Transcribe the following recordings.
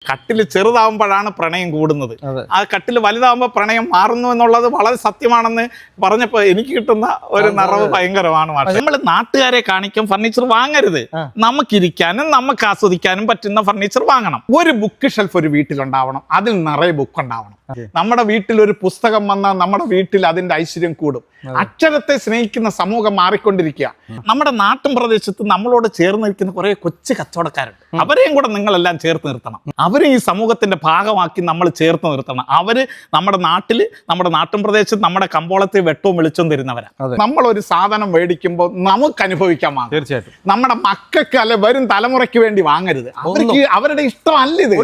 കട്ടിൽ ചെറുതാവുമ്പോഴാണ് പ്രണയം കൂടുന്നത്. ആ കട്ടിൽ വലുതാവുമ്പോൾ പ്രണയം മാറുന്നു എന്നുള്ളത് വളരെ സത്യമാണെന്ന് പറഞ്ഞപ്പോൾ എനിക്ക് കിട്ടുന്ന ഒരു നിറവ് ഭയങ്കരമാണ്. നമ്മൾ നാട്ടുകാരെ കാണിക്കാൻ ഫർണിച്ചർ വാങ്ങരുത്. നമുക്കിരിക്കാനും നമുക്ക് ആസ്വദിക്കാനും പറ്റുന്ന ഫർണിച്ചർ വാങ്ങണം. ഒരു ബുക്ക് ഷെൽഫ് ഒരു വീട്ടിലുണ്ടാവണം, അതിൽ നിറയെ ബുക്ക് ഉണ്ടാവണം. നമ്മുടെ വീട്ടിൽ ഒരു പുസ്തകം വന്നാൽ നമ്മുടെ വീട്ടിൽ അതിന്റെ ഐശ്വര്യം കൂടും. അക്ഷരത്തെ സ്നേഹിക്കുന്ന സമൂഹം മാറിക്കൊണ്ടിരിക്കുക. നമ്മുടെ നാട്ടിൻ പ്രദേശത്ത് നമ്മളോട് ചേർന്ന് നിൽക്കുന്ന കുറെ കൊച്ചു കച്ചവടക്കാരുണ്ട്. അവരെയും കൂടെ നിങ്ങളെല്ലാം ചേർത്ത് നിർത്തണം. അവരെ ഈ സമൂഹത്തിന്റെ ഭാഗമാക്കി നമ്മൾ ചേർത്ത് നിർത്തണം. അവര് നമ്മുടെ നാട്ടിൽ, നമ്മുടെ നാട്ടിൻ പ്രദേശത്ത്, നമ്മുടെ കമ്പോളത്തിൽ വെട്ടവും വെളിച്ചവും തരുന്നവരാ. നമ്മളൊരു സാധനം മേടിക്കുമ്പോൾ നമുക്ക് അനുഭവിക്കാൻ വാങ്ങും. തീർച്ചയായിട്ടും നമ്മുടെ മക്കൾക്ക് അല്ലെ വരും തലമുറയ്ക്ക് വേണ്ടി വാങ്ങരുത്. അവർക്ക് അവരുടെ ഇഷ്ടമല്ല ഇത്.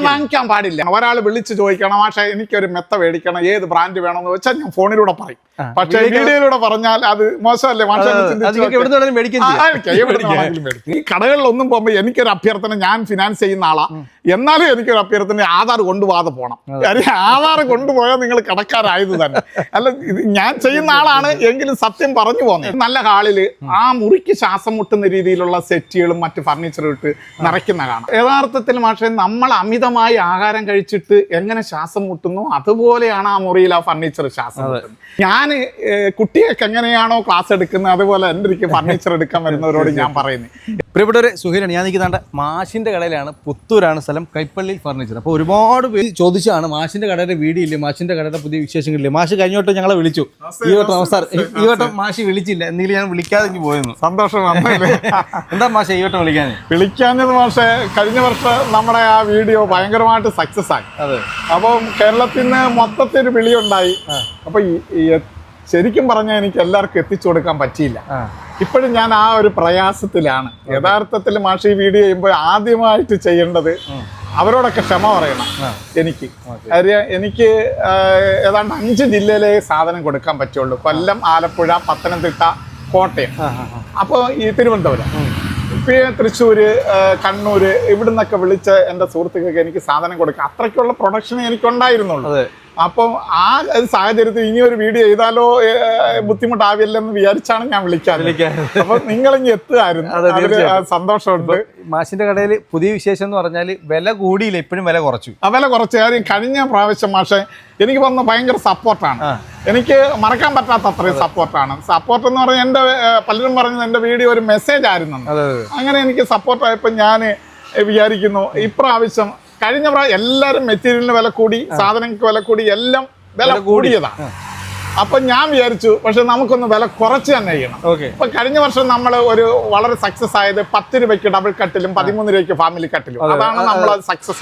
വാങ്ങിക്കാൻ പാടില്ല. ഒരാൾ വിളിച്ച് ചോദിക്കണം, പക്ഷേ എനിക്കൊരു മെത്ത മേടിക്കണം, ഏത് ബ്രാൻഡ് വേണമെന്ന് വെച്ചാൽ ഞാൻ ഫോണിലൂടെ പറയും. പക്ഷേ വീഡിയോയിലൂടെ പറഞ്ഞാൽ അത് മോശമല്ലേ? ഈ കടകളിലൊന്നും പോകുമ്പോ എനിക്കൊരു അഭ്യർത്ഥന, ഞാൻ ഫിനാൻസ് ചെയ്യുന്ന ആളാ, എന്നാലും എനിക്കൊരു അഭ്യർത്ഥന, ആധാർ കൊണ്ടുപോകാതെ പോകണം. കാര്യം ആധാർ കൊണ്ടുപോയാൽ നിങ്ങൾ കടക്കാരായത് തന്നെ. അല്ല, ഞാൻ ചെയ്യുന്ന ആളാണ് എങ്കിലും സത്യം പറഞ്ഞു പോകുന്നത്. നല്ല ഹാളില് ആ മുറിക്ക് ശ്വാസം മുട്ടുന്ന രീതിയിലുള്ള സെറ്റുകളും മറ്റ് ഫർണിച്ചറും ഇട്ട് നിറയ്ക്കുന്ന കാണാം. യഥാർത്ഥത്തിൽ പക്ഷേ നമ്മൾ അമിതമായി ആഹാരം കഴിച്ചിട്ട് എങ്ങനെ ശ്വാസം മുട്ടുന്നു അതുപോലെയാണ് ആ മുറിയിൽ ആ ഫർണിച്ചർ ശ്വാസം മുട്ടുന്നത്. ഞാൻ കുട്ടികൾക്ക് എങ്ങനെയാണോ ക്ലാസ് എടുക്കുന്നത് അതുപോലെ എൻ്റെ ഫർണിച്ചർ എടുക്കാൻ വരുന്നവരോട് ഞാൻ പറയുന്നത്. പ്രിയപ്പെട്ടവരെ, സുഹൈലാണ്. ഞാൻ നിൽക്കുന്ന മാഷിൻ്റെ കടയിലാണ്. പുത്തൂരാണ് സ്ഥലം, കൈപ്പള്ളി ഫർണിച്ചർ. അപ്പോൾ ഒരുപാട് പേര് ചോദിച്ചാണ് മാഷിൻ്റെ കടയുടെ വീഡിയോ ഇല്ലേ, മാഷിൻ്റെ കടയുടെ പുതിയ വിശേഷങ്ങളില്ലേ. മാഷ് കഴിഞ്ഞ വട്ടം ഞങ്ങളെ വിളിച്ചു. ഈ വട്ടം നമസ്കാരം. ഈ വട്ടം മാഷി വിളിച്ചില്ല, എന്തെങ്കിലും ഞാൻ വിളിക്കാതെ പോയിരുന്നു. സന്തോഷം. എന്താ മാഷെ ഈ വട്ടം വിളിക്കാഞ്ഞത്? മാഷെ, കഴിഞ്ഞ വർഷം നമ്മുടെ ആ വീഡിയോ ഭയങ്കരമായിട്ട് സക്സസ് ആയി. അതെ. അപ്പം കേരളത്തിൽ നിന്ന് മൊത്തത്തിൽ വിളിയുണ്ടായി. അപ്പൊ ശരിക്കും പറഞ്ഞാൽ എനിക്ക് എല്ലാവർക്കും എത്തിച്ചു കൊടുക്കാൻ പറ്റിയില്ല. ഇപ്പോഴും ഞാൻ ആ ഒരു പ്രയാസത്തിലാണ്. യഥാർത്ഥത്തിൽ മാഷി വീഡിയോ ചെയ്യുമ്പോൾ ആദ്യമായിട്ട് ചെയ്യേണ്ടത് അവരോടൊക്കെ ക്ഷമ പറയണം. എനിക്ക് ഏതാണ്ട് 5 ജില്ലയിലെ സാധനം കൊടുക്കാൻ പറ്റുള്ളൂ. കൊല്ലം, ആലപ്പുഴ, പത്തനംതിട്ട, കോട്ടയം, അപ്പോൾ ഈ തിരുവനന്തപുരം, തൃശ്ശൂര്, കണ്ണൂര്, ഇവിടുന്നൊക്കെ വിളിച്ച എൻ്റെ സുഹൃത്തുക്കൾക്ക് എനിക്ക് സാധനം കൊടുക്കാം. അത്രയ്ക്കുള്ള പ്രൊഡക്ഷൻ എനിക്കുണ്ടായിരുന്നുള്ളൂ. അപ്പം ആ സാഹചര്യത്തിൽ ഇനിയൊരു വീഡിയോ ചെയ്താലോ ബുദ്ധിമുട്ടാവില്ലെന്ന് വിചാരിച്ചാണ് ഞാൻ വിളിക്കാറ്. അപ്പൊ നിങ്ങളിങ്ങി എത്തുകയായിരുന്നു, സന്തോഷമുണ്ട്. മാഷിന്റെ കടയിൽ പുതിയ വിശേഷം എന്ന് പറഞ്ഞാൽ വില കൂടിയില്ല, ഇപ്പോഴും വില കുറച്ചു. വില കുറച്ച് കാര്യം കഴിഞ്ഞ പ്രാവശ്യം മാഷെ എനിക്ക് വന്ന ഭയങ്കര സപ്പോർട്ടാണ്. എനിക്ക് മറക്കാൻ പറ്റാത്ത അത്രയും സപ്പോർട്ടാണ്. സപ്പോർട്ട് എന്ന് പറഞ്ഞാൽ എൻ്റെ പലരും പറഞ്ഞത് എൻ്റെ വീഡിയോ ഒരു മെസ്സേജ് ആയിരുന്നു. അങ്ങനെ എനിക്ക് സപ്പോർട്ടായപ്പോൾ ഞാൻ വിചാരിക്കുന്നു ഇപ്രാവശ്യം, കഴിഞ്ഞ പ്രാവശ്യം എല്ലാവരും മെറ്റീരിയലിന് വില കൂടി, സാധനങ്ങൾക്ക് വില കൂടി, എല്ലാം വില കൂടിയതാണ്. അപ്പൊ ഞാൻ വിചാരിച്ചു പക്ഷെ നമുക്കൊന്ന് വില കുറച്ച് തന്നെ ചെയ്യണം. ഇപ്പൊ കഴിഞ്ഞ വർഷം നമ്മൾ ഒരു വളരെ സക്സസ് ആയത് 10 രൂപയ്ക്ക് ഡബിൾ കട്ടിലും 13 രൂപയ്ക്ക് ഫാമിലി കട്ടിലും. അതാണ് നമ്മൾ സക്സസ്.